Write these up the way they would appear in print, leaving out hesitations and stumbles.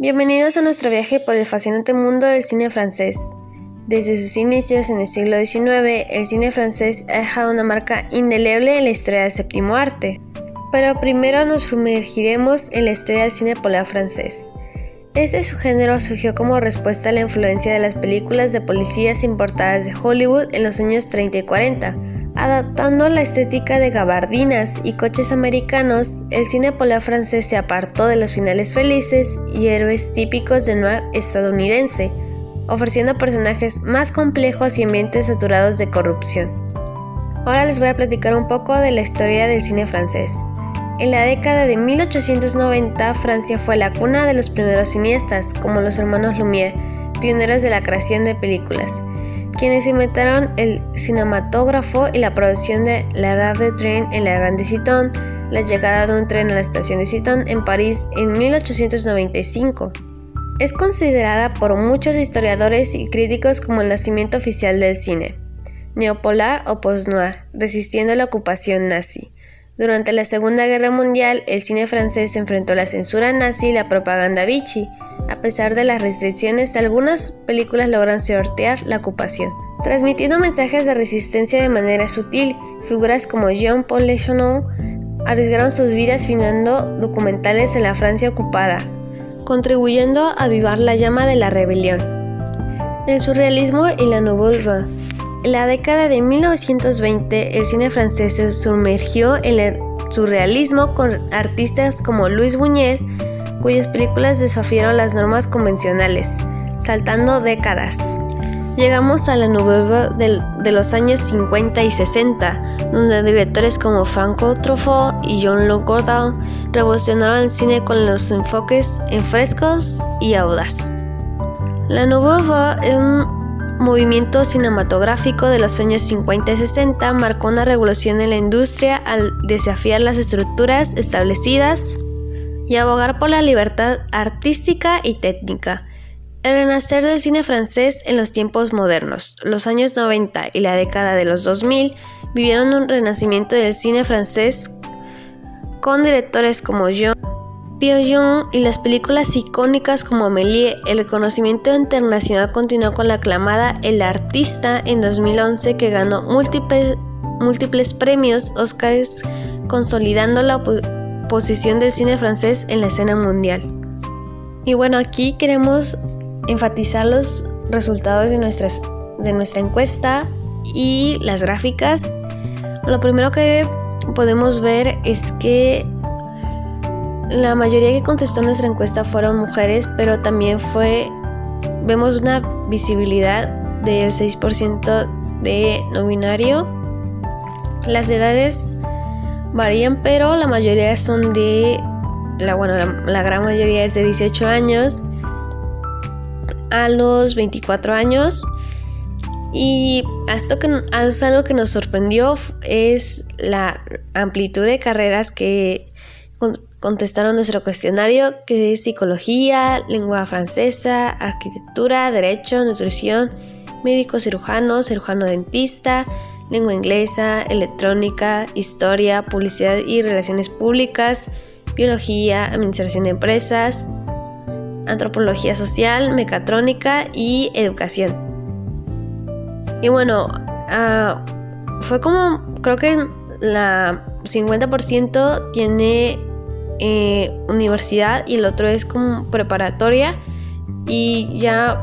Bienvenidos a nuestro viaje por el fascinante mundo del cine francés. Desde sus inicios en el siglo XIX, el cine francés ha dejado una marca indeleble en la historia del séptimo arte. Pero primero nos sumergiremos en la historia del cine polar francés. Este subgénero surgió como respuesta a la influencia de las películas de policías importadas de Hollywood en los años 30 y 40. Adaptando la estética de gabardinas y coches americanos, el cine polar francés se apartó de los finales felices y héroes típicos del noir estadounidense, ofreciendo personajes más complejos y ambientes saturados de corrupción. Ahora les voy a platicar un poco de la historia del cine francés. En la década de 1890, Francia fue la cuna de los primeros cineastas, como los hermanos Lumière, pioneros de la creación de películas, quienes inventaron el cinematógrafo y la producción de La Rave de Tren en la Gare de Citeaux, la llegada de un tren a la estación de Citeaux en París en 1895. Es considerada por muchos historiadores y críticos como el nacimiento oficial del cine neopolar o post-noir, resistiendo la ocupación nazi. Durante la Segunda Guerra Mundial, el cine francés se enfrentó a la censura nazi y la propaganda vichy. A pesar de las restricciones, algunas películas logran sortear la ocupación, transmitiendo mensajes de resistencia de manera sutil. Figuras como Jean-Paul Lejeune arriesgaron sus vidas filmando documentales en la Francia ocupada, contribuyendo a avivar la llama de la rebelión. El surrealismo y la nouvelle vague. En la década de 1920, el cine francés se sumergió en el surrealismo con artistas como Louis Buñuel, cuyas películas desafiaron las normas convencionales, saltando décadas. Llegamos a la nouvelle vague de los años 50 y 60, donde directores como Franco Truffaut y Jean-Luc Godard revolucionaron el cine con los enfoques en frescos y audaz. La nouvelle vague es un movimiento cinematográfico de los años 50 y 60 marcó una revolución en la industria al desafiar las estructuras establecidas y abogar por la libertad artística y técnica. El renacer del cine francés en los tiempos modernos, los años 90 y la década de los 2000 vivieron un renacimiento del cine francés con directores como Jean Piaget y las películas icónicas como Amélie. El reconocimiento internacional continuó con la aclamada El Artista en 2011, que ganó múltiples premios Oscars, consolidando la posición del cine francés en la escena mundial. Y bueno, aquí queremos enfatizar los resultados de nuestra encuesta y las gráficas. Lo primero que podemos ver es que la mayoría que contestó nuestra encuesta fueron mujeres, pero también vemos una visibilidad del 6% de no binario. Las edades varían, pero la mayoría son la gran mayoría es de 18 años a los 24 años. Y algo que nos sorprendió es la amplitud de carreras que contestaron nuestro cuestionario, que es psicología, lengua francesa, arquitectura, derecho, nutrición, médico cirujano dentista, lengua inglesa, electrónica, historia, publicidad y relaciones públicas, biología, administración de empresas, antropología social, mecatrónica y educación. Y bueno, creo que la 50% tiene universidad y el otro es como preparatoria, y ya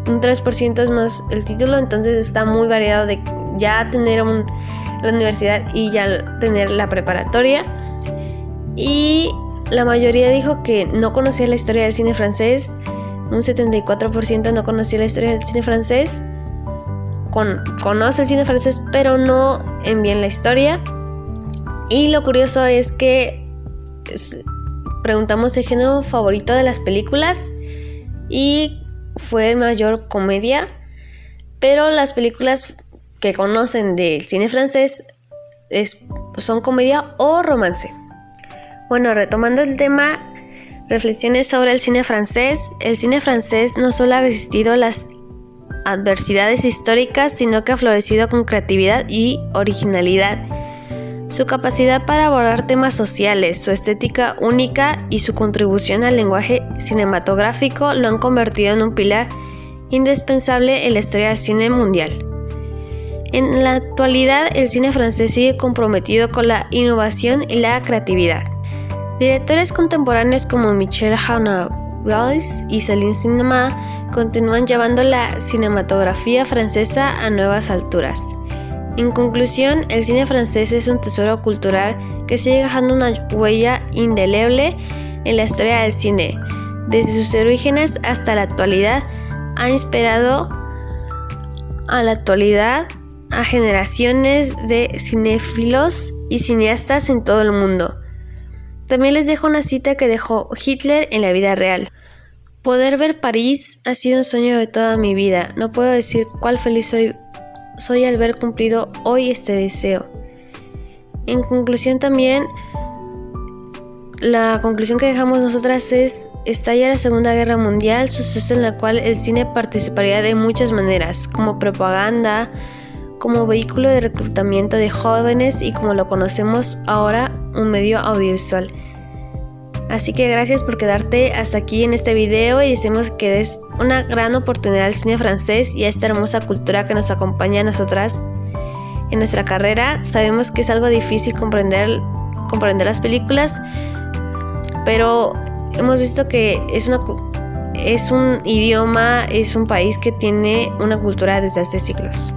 un 3% es más el título. Entonces está muy variado de ya tener la universidad y ya tener la preparatoria. Y la mayoría dijo que no conocía la historia del cine francés. Un 74% no conocía la historia del cine francés. Conoce el cine francés, pero no en bien la historia. Y lo curioso es que preguntamos el género favorito de las películas y fue el mayor comedia, pero las películas que conocen del cine francés son comedia o romance. Bueno, retomando el tema, reflexiones sobre el cine francés. El cine francés no solo ha resistido las adversidades históricas, sino que ha florecido con creatividad y originalidad. Su capacidad para abordar temas sociales, su estética única y su contribución al lenguaje cinematográfico lo han convertido en un pilar indispensable en la historia del cine mundial. En la actualidad, el cine francés sigue comprometido con la innovación y la creatividad. Directores contemporáneos como Michel Hazanavicius y Céline Sciamma continúan llevando la cinematografía francesa a nuevas alturas. En conclusión, el cine francés es un tesoro cultural que sigue dejando una huella indeleble en la historia del cine. Desde sus orígenes hasta la actualidad, ha inspirado a generaciones de cinéfilos y cineastas en todo el mundo. También les dejo una cita que dejó Hitler en la vida real. Poder ver París ha sido un sueño de toda mi vida. No puedo decir cuál feliz soy al ver cumplido hoy este deseo. En conclusión también, la conclusión que dejamos nosotras es: estalla la Segunda Guerra Mundial, suceso en el cual el cine participaría de muchas maneras, como propaganda, como vehículo de reclutamiento de jóvenes y como lo conocemos ahora, un medio audiovisual. Así que gracias por quedarte hasta aquí en este video y deseamos que des una gran oportunidad al cine francés y a esta hermosa cultura que nos acompaña a nosotras en nuestra carrera. Sabemos que es algo difícil comprender las películas, pero hemos visto que es un idioma, es un país que tiene una cultura desde hace siglos.